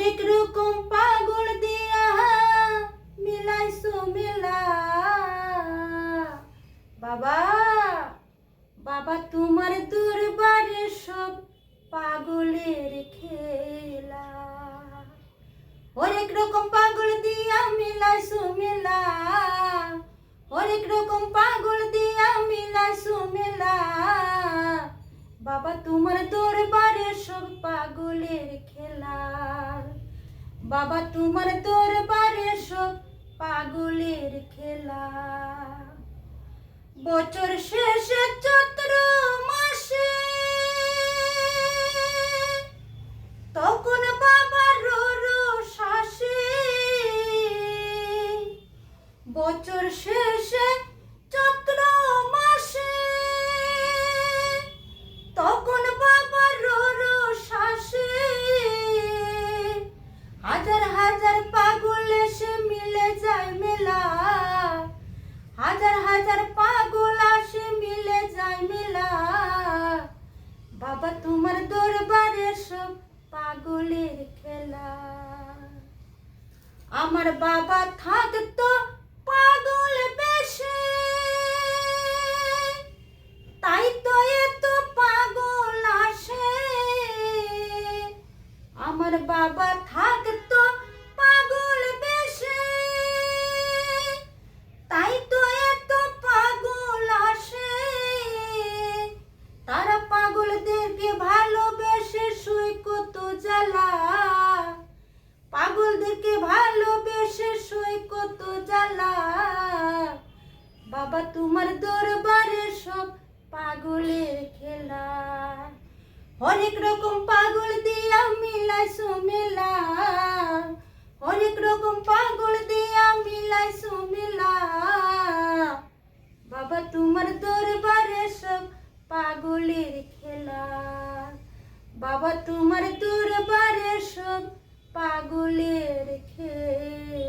হরেক রকম পাগল দিয়া মিলাইছো মেলা। বাবা বাবা তোমার দরবারে সব পাগলের খেলা। হরেক রকম পাগল দিয়া মিলাইছো মেলা, হরেক রকম পাগল দিয়া মিলাইছো মেলা। বাবা তোমার দরবারে সব পাগলের খেলা। বাবা তোমার দরবারে সব পাগলের খেলা। বছর শেষে চৈত্র মাসে তখন বাবার রোষ আসে। বছর শেষে চৈত্র মাসে তখন বাবার রোষ আসে। হাজার হাজার পাগল এসে মিলে যায় মেলা, হাজার হাজার পাগল আসে মিলে যায় মেলা। বাবা তোমার দরবারে সব পাগলের খেলা। আমার বাবা থাকতো পাগল বেশে, তাই তো এত পাগল আসে। আমার বাবা থাকতো পাগল বেশে, তাই তো এত পাগল আসে। তারা পাগলদেরকে ভালোবেসে শুই কত জ্বালা, পাগলদেরকে ভালোবেসে শুই কত জ্বালা। বাবা তোমার দরবারে সব পাগলের খেলা। হরেক রকম পাগল দিয়া মিলাইছো মেলা, হরেক রকম পাগল দিয়া মিলাইছো মেলা। বাবা তোমার দরবারে সব পাগলের খেলা। বাবা তোমার দরবারে সব পাগলের খেলা।